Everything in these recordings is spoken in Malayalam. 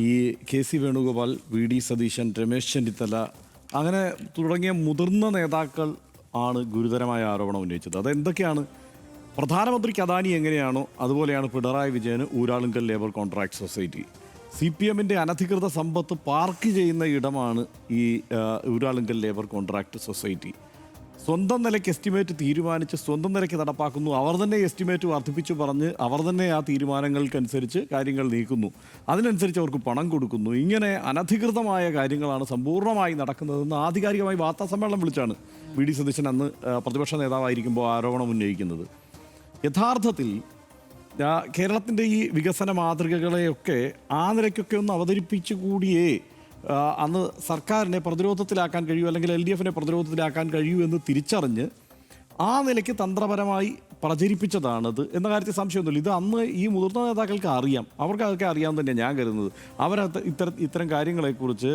ഈ കെ.സി. വേണുഗോപാൽ, വി.ഡി. സതീശൻ, രമേശ് ചെന്നിത്തല അങ്ങനെ തുടങ്ങിയ മുതിർന്ന നേതാക്കൾ ആണ് ഗുരുതരമായ ആരോപണം ഉന്നയിച്ചത്. അതെന്തൊക്കെയാണ്? പ്രധാനമന്ത്രിക്ക് അദാനി എങ്ങനെയാണോ അതുപോലെയാണ് പിണറായി വിജയന് ഊരാളുങ്കൽ ലേബർ കോൺട്രാക്ട് സൊസൈറ്റി. CPMൻ്റെ അനധികൃത സമ്പത്ത് പാർക്ക് ചെയ്യുന്ന ഇടമാണ് ഈ ഊരാളുങ്കൽ ലേബർ കോൺട്രാക്ട് സൊസൈറ്റി. സ്വന്തം നിലയ്ക്ക് എസ്റ്റിമേറ്റ് തീരുമാനിച്ച് സ്വന്തം നിലയ്ക്ക് നടപ്പാക്കുന്നു. അവർ തന്നെ എസ്റ്റിമേറ്റ് വർദ്ധിപ്പിച്ചു പറഞ്ഞ് അവർ തന്നെ ആ തീരുമാനങ്ങൾക്കനുസരിച്ച് കാര്യങ്ങൾ നീക്കുന്നു. അതിനനുസരിച്ച് അവർക്ക് പണം കൊടുക്കുന്നു. ഇങ്ങനെ അനധികൃതമായ കാര്യങ്ങളാണ് സമ്പൂർണ്ണമായി നടക്കുന്നതെന്ന് ആധികാരികമായി വാർത്താസമ്മേളനം വിളിച്ചാണ് വി.ഡി. സതീശൻ അന്ന് പ്രതിപക്ഷ നേതാവായിരിക്കുമ്പോൾ ആരോപണം ഉന്നയിക്കുന്നത്. യഥാർത്ഥത്തിൽ കേരളത്തിൻ്റെ ഈ വികസന മാതൃകകളെയൊക്കെ ആ നിലയ്ക്കൊക്കെ ഒന്ന് അവതരിപ്പിച്ചു കൂടിയേ അന്ന് സർക്കാരിനെ പ്രതിരോധത്തിലാക്കാൻ കഴിയൂ, അല്ലെങ്കിൽ LDFനെ പ്രതിരോധത്തിലാക്കാൻ കഴിയൂ എന്ന് തിരിച്ചറിഞ്ഞ് ആ നിലയ്ക്ക് തന്ത്രപരമായി പ്രചരിപ്പിച്ചതാണത് എന്ന കാര്യത്തിൽ സംശയമൊന്നുമില്ല. ഇത് അന്ന് ഈ മുതിർന്ന നേതാക്കൾക്ക് അറിയാം, അവർക്ക് അതൊക്കെ അറിയാമെന്ന് തന്നെയാണ് ഞാൻ കരുതുന്നത്. ഇത്തരം കാര്യങ്ങളെക്കുറിച്ച്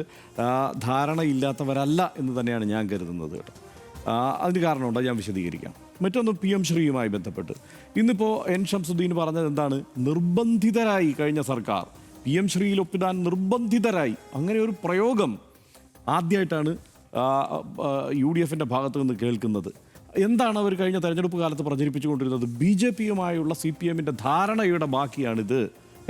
ധാരണയില്ലാത്തവരല്ല എന്ന് തന്നെയാണ് ഞാൻ കരുതുന്നത് കേട്ടോ. അതിന് കാരണമുണ്ട്, ഞാൻ വിശദീകരിക്കാം. മറ്റൊന്ന് PM ശ്രീയുമായി ബന്ധപ്പെട്ട് ഇന്നിപ്പോൾ N. ഷംസുദ്ദീൻ പറഞ്ഞത് എന്താണ്? നിർബന്ധിതരായി കഴിഞ്ഞ സർക്കാർ PM ശ്രീയിൽ ഒപ്പിടാൻ നിർബന്ധിതരായി. അങ്ങനെ ഒരു പ്രയോഗം ആദ്യമായിട്ടാണ് UDFൻ്റെ ഭാഗത്തു നിന്ന് കേൾക്കുന്നത്. എന്താണ് അവർ കഴിഞ്ഞ തെരഞ്ഞെടുപ്പ് കാലത്ത് പ്രചരിപ്പിച്ചുകൊണ്ടിരുന്നത്? BJPയുമായുള്ള CPMൻ്റെ ധാരണയുടെ ബാക്കിയാണിത്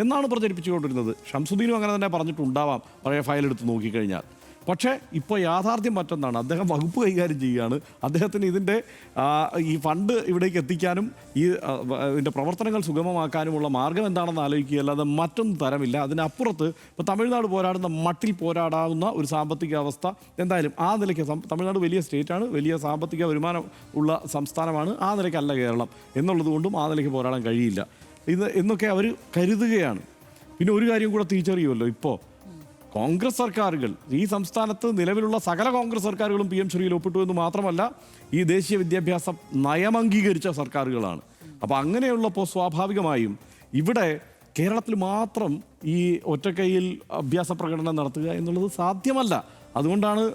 എന്നാണ് പ്രചരിപ്പിച്ചുകൊണ്ടിരുന്നത്. ഷംസുദ്ദീനും അങ്ങനെ തന്നെ പറഞ്ഞിട്ടുണ്ടാവാം പഴയ ഫയലെടുത്ത് നോക്കിക്കഴിഞ്ഞാൽ. പക്ഷേ ഇപ്പോൾ യാഥാർത്ഥ്യം മറ്റൊന്നാണ്. അദ്ദേഹം വകുപ്പ് കൈകാര്യം ചെയ്യുകയാണ്. അദ്ദേഹത്തിന് ഇതിൻ്റെ ഈ ഫണ്ട് ഇവിടേക്ക് എത്തിക്കാനും ഇതിൻ്റെ പ്രവർത്തനങ്ങൾ സുഗമമാക്കാനുമുള്ള മാർഗം എന്താണെന്ന് ആലോചിക്കുക, അല്ലാതെ മറ്റൊന്നും തരമില്ല. അതിനപ്പുറത്ത് ഇപ്പോൾ തമിഴ്നാട് പോരാടുന്ന മട്ടിൽ പോരാടാവുന്ന ഒരു സാമ്പത്തിക അവസ്ഥ എന്തായാലും ആ നിലയ്ക്ക് തമിഴ്നാട് വലിയ സ്റ്റേറ്റാണ്, വലിയ സാമ്പത്തിക വരുമാനം ഉള്ള സംസ്ഥാനമാണ്. ആ നിലയ്ക്കല്ല കേരളം എന്നുള്ളത് കൊണ്ടും ആ നിലയ്ക്ക് പോരാടാൻ കഴിയില്ല എന്നൊക്കെ അവർ കരുതുകയാണ്. പിന്നെ ഒരു കാര്യം കൂടെ തിരിച്ചറിയുമല്ലോ, ഇപ്പോൾ കോൺഗ്രസ് സർക്കാരുകൾ, ഈ സംസ്ഥാനത്ത് നിലവിലുള്ള സകല കോൺഗ്രസ് സർക്കാരുകളും PM ശ്രീയിൽ ഒപ്പിട്ടു എന്ന് മാത്രമല്ല ഈ ദേശീയ വിദ്യാഭ്യാസ നയം അംഗീകരിച്ച സർക്കാരുകളാണ്. അപ്പോൾ അങ്ങനെയുള്ളപ്പോൾ സ്വാഭാവികമായും ഇവിടെ കേരളത്തിൽ മാത്രം ഈ ഒറ്റക്കൈയിൽ അഭ്യാസ പ്രകടനം നടത്തുക എന്നുള്ളത് സാധ്യമല്ല. അതുകൊണ്ടാണ്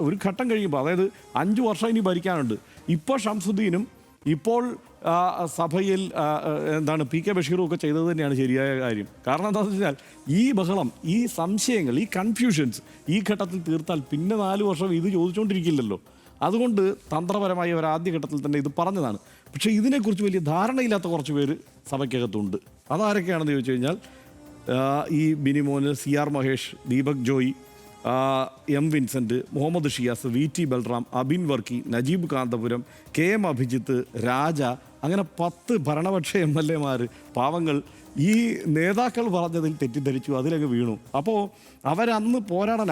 ഒരു ഘട്ടം കഴിയുമ്പോൾ, അതായത് 5 വർഷം ഇനി ഭരിക്കാനുണ്ട്. ഇപ്പോൾ ഷംസുദ്ദീനും ഇപ്പോൾ സഭയിൽ എന്താണ് PK ബഷീറും ഒക്കെ ചെയ്തത് തന്നെയാണ് ശരിയായ കാര്യം. കാരണം എന്താണെന്ന് വെച്ചാൽ ഈ ബഹളം, ഈ സംശയങ്ങൾ, ഈ കൺഫ്യൂഷൻസ് ഈ ഘട്ടത്തിൽ തീർത്താൽ പിന്നെ 4 വർഷം ഇത് ചോദിച്ചുകൊണ്ടിരിക്കില്ലല്ലോ. അതുകൊണ്ട് തന്ത്രപരമായി അവർ ആദ്യഘട്ടത്തിൽ തന്നെ ഇത് പറഞ്ഞതാണ്. പക്ഷേ ഇതിനെക്കുറിച്ച് വലിയ ധാരണയില്ലാത്ത കുറച്ച് പേര് സഭയ്ക്കകത്തുണ്ട്. അതാരൊക്കെയാണെന്ന് ചോദിച്ചു കഴിഞ്ഞാൽ ഈ ബിനിമോന്, CR Mahesh, Deepak Joy, M. Vincent, Muhammad Shiyas, VT Balram, Abin Varkey, Najeeb Kanthapuram, KM Abhijith, Raja, അങ്ങനെ 10 ഭരണപക്ഷ MLA പാവങ്ങൾ ഈ നേതാക്കൾ പറഞ്ഞതിൽ തെറ്റിദ്ധരിച്ചു, അതിലങ്ങ് വീണു. അപ്പോൾ അവരന്ന്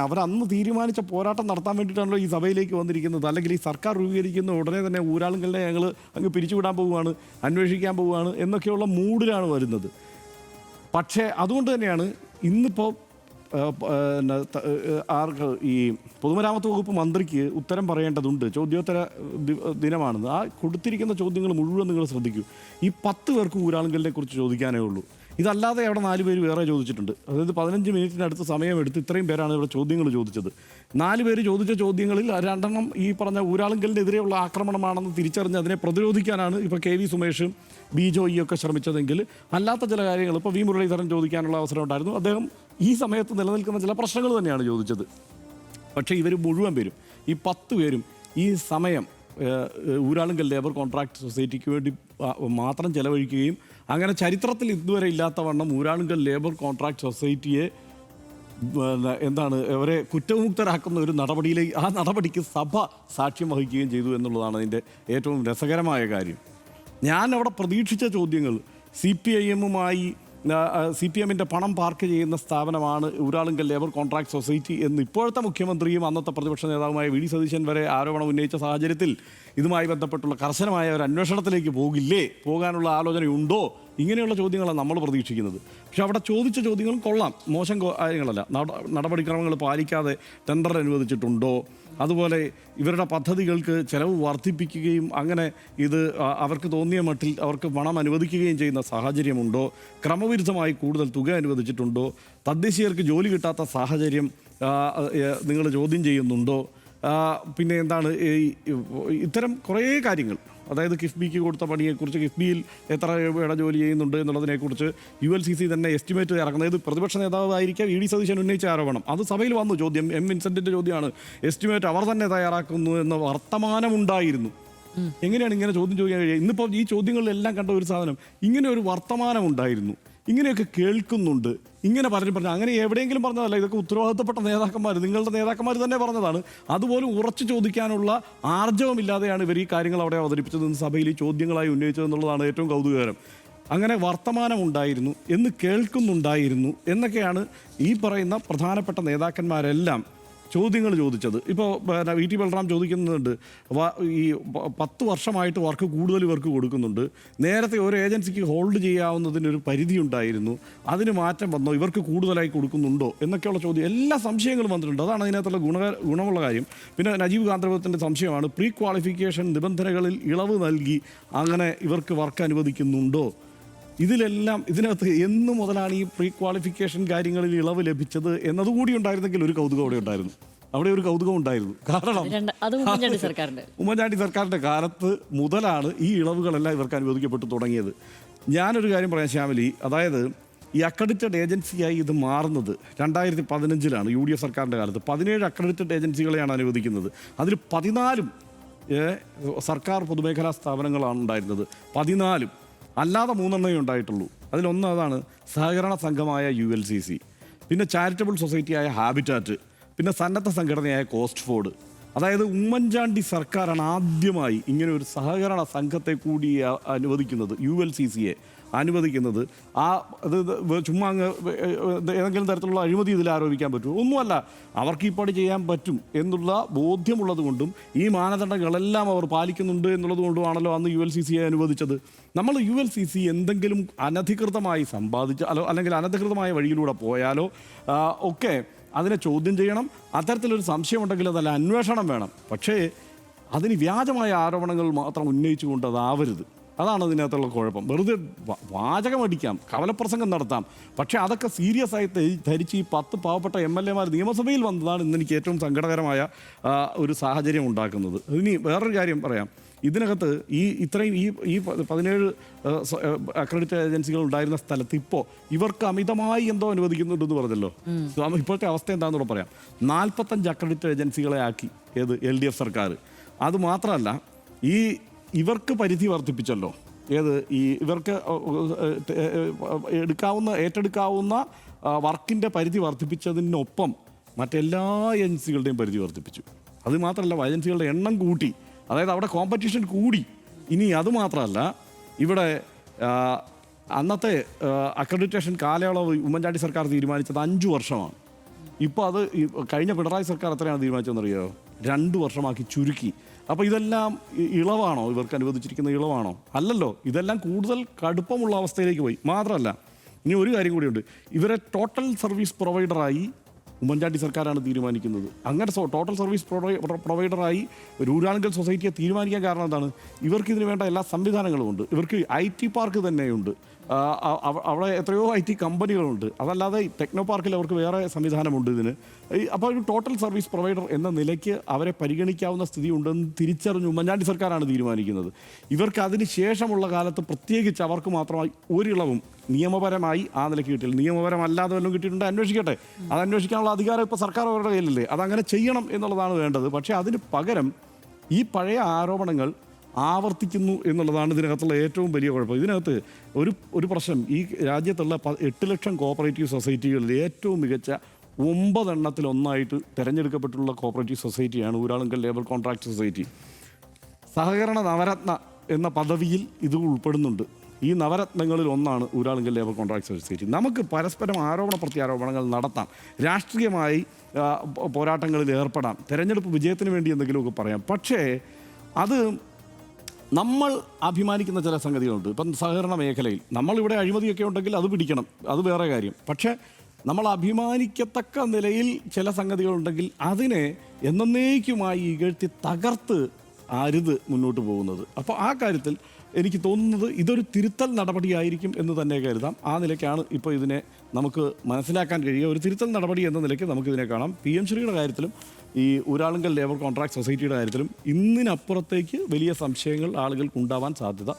അവരന്ന് തീരുമാനിച്ച പോരാട്ടം നടത്താൻ വേണ്ടിയിട്ടാണല്ലോ ഈ സഭയിലേക്ക് വന്നിരിക്കുന്നത്. അല്ലെങ്കിൽ ഈ സർക്കാർ രൂപീകരിക്കുന്ന ഉടനെ തന്നെ ഊരാളുകളെ ഞങ്ങൾ അങ്ങ് പിരിച്ചുവിടാൻ പോവുകയാണ്, അന്വേഷിക്കാൻ പോവുകയാണ് എന്നൊക്കെയുള്ള മൂഡിലാണ് വരുന്നത്. പക്ഷേ അതുകൊണ്ട് തന്നെയാണ് ഇന്നിപ്പോൾ ഈ പൊതുമരാമത്ത് വകുപ്പ് മന്ത്രിക്ക് ഉത്തരം പറയേണ്ടതുണ്ട്. ചോദ്യോത്തര ദിനമാണെന്ന്. ആ കൊടുത്തിരിക്കുന്ന ചോദ്യങ്ങൾ മുഴുവൻ നിങ്ങൾ ശ്രദ്ധിക്കൂ. ഈ 10 പേർക്ക് ഊരാളുങ്കലിനെ കുറിച്ച് ചോദിക്കാനേ ഉള്ളൂ. ഇതല്ലാതെ അവിടെ 4 പേര് വേറെ ചോദിച്ചിട്ടുണ്ട്. അതായത് 15 മിനിറ്റിനടുത്ത് സമയമെടുത്ത് ഇത്രയും പേരാണ് ഇവിടെ ചോദ്യങ്ങൾ ചോദിച്ചത്. 4 പേര് ചോദിച്ച ചോദ്യങ്ങളിൽ 2 എണ്ണം ഈ പറഞ്ഞ ഊരാളുങ്കലിനെതിരെയുള്ള ആക്രമണമാണെന്ന് തിരിച്ചറിഞ്ഞ് അതിനെ പ്രതിരോധിക്കാനാണ് ഇപ്പോൾ KV സുമേഷും ബിജോയിയൊക്കെ ശ്രമിച്ചതെങ്കിൽ അല്ലാത്ത ചില കാര്യങ്ങൾ ഇപ്പോൾ V. മുരളീധരൻ ചോദിക്കാനുള്ള അവസരം ഉണ്ടായിരുന്നു. അദ്ദേഹം ഈ സമയത്ത് നിലനിൽക്കുന്ന ചില പ്രശ്നങ്ങൾ തന്നെയാണ് ചോദിച്ചത്. പക്ഷേ ഇവർ മുഴുവൻ പേരും, ഈ 10 പേരും ഈ സമയം ഊരാളുങ്കൽ ലേബർ കോൺട്രാക്ട് സൊസൈറ്റിക്ക് വേണ്ടി മാത്രം ചെലവഴിക്കുകയും അങ്ങനെ ചരിത്രത്തിൽ ഇതുവരെ ഇല്ലാത്തവണ്ണം ഊരാളുങ്കൽ ലേബർ കോൺട്രാക്ട് സൊസൈറ്റിയെ അവരെ കുറ്റമുക്തരാക്കുന്ന ഒരു നടപടിയിലേക്ക്, ആ നടപടിക്ക് സഭ സാക്ഷ്യം വഹിക്കുകയും ചെയ്തു എന്നുള്ളതാണ് അതിൻ്റെ ഏറ്റവും രസകരമായ കാര്യം. ഞാൻ അവിടെ പ്രതീക്ഷിച്ച ചോദ്യങ്ങൾ CPMൻ്റെ പണം പാർക്ക് ചെയ്യുന്ന സ്ഥാപനമാണ് ഊരാളുങ്കൽ ലേബർ കോൺട്രാക്ട് സൊസൈറ്റി എന്ന് ഇപ്പോഴത്തെ മുഖ്യമന്ത്രിയും അന്നത്തെ പ്രതിപക്ഷ നേതാവുമായ V.D. സതീശൻ വരെ ആരോപണം ഉന്നയിച്ച സാഹചര്യത്തിൽ ഇതുമായി ബന്ധപ്പെട്ടുള്ള കർശനമായ ഒരു അന്വേഷണത്തിലേക്ക് പോകാനുള്ള ആലോചനയുണ്ടോ? ഇങ്ങനെയുള്ള ചോദ്യങ്ങളാണ് നമ്മൾ പ്രതീക്ഷിക്കുന്നത്. പക്ഷെ അവിടെ ചോദിച്ച ചോദ്യങ്ങളും കൊള്ളാം, മോശം കാര്യങ്ങളല്ല. നടപടിക്രമങ്ങൾ പാലിക്കാതെ ടെൻഡർ അനുവദിച്ചിട്ടുണ്ടോ? അതുപോലെ ഇവരുടെ പദ്ധതികൾക്ക് ചെലവ് വർദ്ധിപ്പിക്കുകയും അങ്ങനെ ഇത് അവർക്ക് തോന്നിയ മട്ടിൽ അവർക്ക് പണം അനുവദിക്കുകയും ചെയ്യുന്ന സാഹചര്യമുണ്ടോ? ക്രമവിരുദ്ധമായി കൂടുതൽ തുക അനുവദിച്ചിട്ടുണ്ടോ? തദ്ദേശീയർക്ക് ജോലി കിട്ടാത്ത സാഹചര്യം നിങ്ങൾ ചോദ്യം ചെയ്യുന്നുണ്ടോ? പിന്നെ എന്താണ് ഇത്തരം കുറേ കാര്യങ്ങൾ, അതായത് കിഫ്ബിക്ക് കൊടുത്ത പണിയെക്കുറിച്ച്, കിഫ്ബിയിൽ എത്ര രൂപയുടെ ജോലി ചെയ്യുന്നുണ്ട് എന്നുള്ളതിനെക്കുറിച്ച് ULCC തന്നെ എസ്റ്റിമേറ്റ് ഇറക്കുന്നത്. പ്രതിപക്ഷ നേതാവായിരിക്കാം VD സതീശൻ ഉന്നയിച്ച ആരോപണം. അത് സഭയിൽ വന്നു ചോദ്യം, M. വിൻസെന്റിന്റെ ചോദ്യമാണ്. എസ്റ്റിമേറ്റ് അവർ തന്നെ തയ്യാറാക്കുന്നു എന്ന വർത്തമാനമുണ്ടായിരുന്നു. എങ്ങനെയാണ് ഇങ്ങനെ ചോദ്യം ചോദിക്കാൻ കഴിയുക? ഇന്നിപ്പോൾ ഈ ചോദ്യങ്ങളിലെല്ലാം കണ്ട ഒരു സാധനം, ഇങ്ങനെ ഒരു വർത്തമാനമുണ്ടായിരുന്നു, ഇങ്ങനെയൊക്കെ കേൾക്കുന്നുണ്ട്, ഇങ്ങനെ പറഞ്ഞു അങ്ങനെ എവിടെയെങ്കിലും പറഞ്ഞതല്ല. ഇതൊക്കെ ഉത്തരവാദിത്തപ്പെട്ട നേതാക്കന്മാർ, നിങ്ങളുടെ നേതാക്കന്മാർ തന്നെ പറഞ്ഞതാണ്. അതുപോലും ഉറച്ചു ചോദിക്കാനുള്ള ആർജവമില്ലാതെയാണ് ഇവർ ഈ കാര്യങ്ങൾ അവിടെ അവതരിപ്പിച്ചതെന്ന് സഭയിൽ ഈ ചോദ്യങ്ങളായി ഉന്നയിച്ചതെന്നുള്ളതാണ് ഏറ്റവും കൗതുകകരം. അങ്ങനെ വർത്തമാനമുണ്ടായിരുന്നു എന്ന് കേൾക്കുന്നുണ്ടായിരുന്നു എന്നൊക്കെയാണ് ഈ പറയുന്ന പ്രധാനപ്പെട്ട നേതാക്കന്മാരെല്ലാം ചോദ്യങ്ങൾ ചോദിച്ചത്. ഇപ്പോൾ VT ബൽറാം ചോദിക്കുന്നുണ്ട്, ഈ 10 വർഷമായിട്ട് വർക്ക് കൂടുതൽ ഇവർക്ക് കൊടുക്കുന്നുണ്ട്, നേരത്തെ ഒരു ഏജൻസിക്ക് ഹോൾഡ് ചെയ്യാവുന്നതിനൊരു പരിധി ഉണ്ടായിരുന്നു, അതിന് മാറ്റം വന്നോ, ഇവർക്ക് കൂടുതലായി കൊടുക്കുന്നുണ്ടോ എന്നൊക്കെയുള്ള ചോദ്യം, എല്ലാ സംശയങ്ങളും വന്നിട്ടുണ്ട്. അതാണ് അതിനകത്തുള്ള ഗുണമുള്ള കാര്യം. പിന്നെ നജീബ് കാന്തപുരത്തിൻ്റെ സംശയമാണ്, പ്രീ ക്വാളിഫിക്കേഷൻ നിബന്ധനകളിൽ ഇളവ് നൽകി അങ്ങനെ ഇവർക്ക് വർക്ക് അനുവദിക്കുന്നുണ്ടോ. ഇതിനകത്ത് എന്നു മുതലാണ് ഈ പ്രീ ക്വാളിഫിക്കേഷൻ കാര്യങ്ങളിൽ ഇളവ് ലഭിച്ചത് എന്നതുകൂടി ഉണ്ടായിരുന്നെങ്കിൽ ഒരു കൗതുകം അവിടെ ഉണ്ടായിരുന്നു. അവിടെ ഒരു കൗതുകം ഉണ്ടായിരുന്നു. കാരണം ഉമ്മൻചാണ്ടി സർക്കാരിൻ്റെ കാലത്ത് മുതലാണ് ഈ ഇളവുകളെല്ലാം ഇവർക്ക് അനുവദിക്കപ്പെട്ടു തുടങ്ങിയത്. ഞാനൊരു കാര്യം പറയാം ശ്യാമിലി, അതായത് ഈ അക്രഡിറ്റഡ് ഏജൻസിയായി ഇത് മാറുന്നത് 2015-ലാണ്. UDF സർക്കാരിൻ്റെ കാലത്ത് 17 അക്രഡിറ്റഡ് ഏജൻസികളെയാണ് അനുവദിക്കുന്നത്. അതിൽ 14 സർക്കാർ പൊതുമേഖലാ സ്ഥാപനങ്ങളാണ് ഉണ്ടായിരുന്നത്. 14 അല്ലാതെ 3 ഉണ്ടായിട്ടുള്ളൂ. അതിലൊന്ന് അതാണ് സഹകരണ സംഘമായ ULCC, പിന്നെ ചാരിറ്റബിൾ സൊസൈറ്റിയായ ഹാബിറ്റാറ്റ്, പിന്നെ സന്നദ്ധ സംഘടനയായ കോസ്റ്റ് ഫോർഡ്. അതായത് ഉമ്മൻചാണ്ടി സർക്കാരാണ് ആദ്യമായി ഇങ്ങനെ ഒരു സഹകരണ സംഘത്തെ കൂടി അനുവദിക്കുന്നത്, ULCCയെ അനുവദിക്കുന്നത്. അത് ചുമ്മാ അങ്ങ് ഏതെങ്കിലും തരത്തിലുള്ള അഴിമതി ഇതിൽ ആരോപിക്കാൻ പറ്റുമോ? ഒന്നുമല്ല, അവർക്ക് ഈ പണി ചെയ്യാൻ പറ്റും എന്നുള്ള ബോധ്യമുള്ളത് കൊണ്ടും ഈ മാനദണ്ഡങ്ങളെല്ലാം അവർ പാലിക്കുന്നുണ്ട് എന്നുള്ളത് കൊണ്ടുമാണല്ലോ അന്ന് ULCCയെ അനുവദിച്ചത്. നമ്മൾ ULCC എന്തെങ്കിലും അനധികൃതമായി സമ്പാദിച്ച അല്ലെങ്കിൽ അനധികൃതമായ വഴിയിലൂടെ പോയാലോ ഒക്കെ അതിനെ ചോദ്യം ചെയ്യണം. അത്തരത്തിലൊരു സംശയമുണ്ടെങ്കിൽ അതല്ല, അന്വേഷണം വേണം. പക്ഷേ അതിന് വ്യാജമായ ആരോപണങ്ങൾ മാത്രം ഉന്നയിച്ചുകൊണ്ട് അതാവരുത്. അതാണ് അതിനകത്തുള്ള കുഴപ്പം. വെറുതെ വാചകമടിക്കാം, കവലപ്രസംഗം നടത്താം, പക്ഷേ അതൊക്കെ സീരിയസ് ആയി ധരിച്ച് ഈ 10 പാവപ്പെട്ട MLA-മാർ നിയമസഭയിൽ വന്നതാണ് ഇന്ന് എനിക്ക് ഏറ്റവും സങ്കടകരമായ ഒരു സാഹചര്യം ഉണ്ടാക്കുന്നത്. ഇനി വേറൊരു കാര്യം പറയാം. ഇതിനകത്ത് ഇത്രയും 17 അക്രഡിറ്റഡ് ഏജൻസികൾ ഉണ്ടായിരുന്ന സ്ഥലത്ത് ഇപ്പോൾ ഇവർക്ക് അമിതമായി എന്തോ അനുവദിക്കുന്നുണ്ടെന്ന് പറഞ്ഞല്ലോ. ഇപ്പോഴത്തെ അവസ്ഥ എന്താണെന്നൂടെ പറയാം. 45 അക്രഡിറ്റഡ് ഏജൻസികളെ ആക്കി LDF സർക്കാർ. അതുമാത്രമല്ല, ഇവർക്ക് പരിധി വർദ്ധിപ്പിച്ചല്ലോ. ഇവർക്ക് ഏറ്റെടുക്കാവുന്ന വർക്കിൻ്റെ പരിധി വർദ്ധിപ്പിച്ചതിനൊപ്പം മറ്റെല്ലാ ഏജൻസികളുടെയും പരിധി വർദ്ധിപ്പിച്ചു. അതുമാത്രമല്ല, ഏജൻസികളുടെ എണ്ണം കൂട്ടി. അതായത് അവിടെ കോമ്പറ്റീഷൻ കൂടി. ഇനി അതുമാത്രമല്ല, ഇവിടെ അന്നത്തെ അക്രഡിറ്റേഷൻ കാലയളവ് ഉമ്മൻചാണ്ടി സർക്കാർ തീരുമാനിച്ചത് 5 വർഷമാണ്. ഇപ്പോൾ അത് കഴിഞ്ഞ പിണറായി സർക്കാർ എത്രയാണ് തീരുമാനിച്ചതെന്നറിയോ? 2 വർഷമാക്കി ചുരുക്കി. അപ്പോൾ ഇതെല്ലാം ഇളവാണോ? ഇവർക്ക് അനുവദിച്ചിരിക്കുന്ന ഇളവാണോ? അല്ലല്ലോ. ഇതെല്ലാം കൂടുതൽ കടുപ്പമുള്ള അവസ്ഥയിലേക്ക് പോയി. മാത്രമല്ല, ഇനി ഒരു കാര്യം കൂടിയുണ്ട്. ഇവരെ ടോട്ടൽ സർവീസ് പ്രൊവൈഡറായി ഉമ്മൻചാണ്ടി സർക്കാരാണ് തീരുമാനിക്കുന്നത്. അങ്ങനെ ടോട്ടൽ സർവീസ് പ്രൊവൈഡറായി റൂരാങ്കൽ സൊസൈറ്റിയെ തീരുമാനിക്കാൻ കാരണം എന്താണ്? ഇവർക്ക് ഇതിന് വേണ്ട എല്ലാ സംവിധാനങ്ങളും ഉണ്ട്. ഇവർക്ക് IT പാർക്ക് തന്നെയുണ്ട്. അവിടെ എത്രയോ IT കമ്പനികളുണ്ട്. അതല്ലാതെ ടെക്നോ പാർക്കിൽ അവർക്ക് വേറെ സംവിധാനമുണ്ട് ഇതിന്. അപ്പോൾ ഒരു ടോട്ടൽ സർവീസ് പ്രൊവൈഡർ എന്ന നിലയ്ക്ക് അവരെ പരിഗണിക്കാവുന്ന സ്ഥിതി ഉണ്ടെന്ന് തിരിച്ചറിഞ്ഞ് ഉമ്മൻചാണ്ടി സർക്കാരാണ് തീരുമാനിക്കുന്നത്. ഇവർക്ക് അതിന് ശേഷമുള്ള കാലത്ത് പ്രത്യേകിച്ച് അവർക്ക് മാത്രമായി ഒരിളവും നിയമപരമായി ആ നിലയ്ക്ക് കിട്ടില്ല. നിയമപരമല്ലാതെ വല്ലതും കിട്ടിയിട്ടുണ്ട്, അന്വേഷിക്കട്ടെ. അത് അന്വേഷിക്കാനുള്ള അധികാരം ഇപ്പോൾ സർക്കാർ അവരുടെ കയ്യിലല്ലേ. അതങ്ങനെ ചെയ്യണം എന്നുള്ളതാണ് വേണ്ടത്. പക്ഷേ അതിന് പകരം ഈ പഴയ ആരോപണങ്ങൾ ആവർത്തിക്കുന്നു എന്നുള്ളതാണ് ഇതിനകത്തുള്ള ഏറ്റവും വലിയ കുഴപ്പം. ഇതിനകത്ത് ഒരു പ്രശ്നം, ഈ രാജ്യത്തുള്ള 8 ലക്ഷം കോഓപ്പറേറ്റീവ് സൊസൈറ്റികളിൽ ഏറ്റവും മികച്ച 9 എണ്ണത്തിലൊന്നായിട്ട് തിരഞ്ഞെടുക്കപ്പെട്ടുള്ള കോഓപ്പറേറ്റീവ് സൊസൈറ്റിയാണ് ഊരാളുങ്കൽ ലേബർ കോൺട്രാക്ട് സൊസൈറ്റി. സഹകരണ നവരത്ന എന്ന പദവിയിൽ ഇത് ഉൾപ്പെടുന്നുണ്ട്. ഈ നവരത്നങ്ങളിൽ ഒന്നാണ് ഊരാളുങ്കൽ ലേബർ കോൺട്രാക്ട് സൊസൈറ്റി. നമുക്ക് പരസ്പരം ആരോപണ പ്രത്യാരോപണങ്ങൾ നടത്താം, രാഷ്ട്രീയമായി പോരാട്ടങ്ങളിൽ ഏർപ്പെടാം, തെരഞ്ഞെടുപ്പ് വിജയത്തിന് വേണ്ടി എന്തെങ്കിലുമൊക്കെ പറയാം. പക്ഷേ അത് നമ്മൾ അഭിമാനിക്കുന്ന ചില സംഗതികളുണ്ട്. ഇപ്പം സഹകരണ മേഖലയിൽ നമ്മളിവിടെ അഴിമതിയൊക്കെ ഉണ്ടെങ്കിൽ അത് പിടിക്കണം, അത് വേറെ കാര്യം. പക്ഷേ നമ്മൾ അഭിമാനിക്കത്തക്ക നിലയിൽ ചില സംഗതികളുണ്ടെങ്കിൽ അതിനെ എന്നേക്കുമായി ഇകഴ്ത്തി തകർത്ത് അരുത് മുന്നോട്ട് പോകുന്നത്. അപ്പോൾ ആ കാര്യത്തിൽ എനിക്ക് തോന്നുന്നത് ഇതൊരു തിരുത്തൽ നടപടിയായിരിക്കും എന്ന് തന്നെ കരുതാം. ആ നിലയ്ക്കാണ് ഇപ്പോൾ ഇതിനെ നമുക്ക് മനസ്സിലാക്കാൻ കഴിയുക. ഒരു തിരുത്തൽ നടപടി എന്ന നിലയ്ക്ക് നമുക്കിതിനെ കാണാം. PM ശ്രീയുടെ കാര്യത്തിലും ഈ ഊരാളുങ്കൽ ലേബർ കോൺട്രാക്ട് സൊസൈറ്റിയുടെ കാര്യത്തിലും ഇന്നിനപ്പുറത്തേക്ക് വലിയ സംശയങ്ങൾ ആളുകൾക്ക് ഉണ്ടാവാൻ സാധ്യത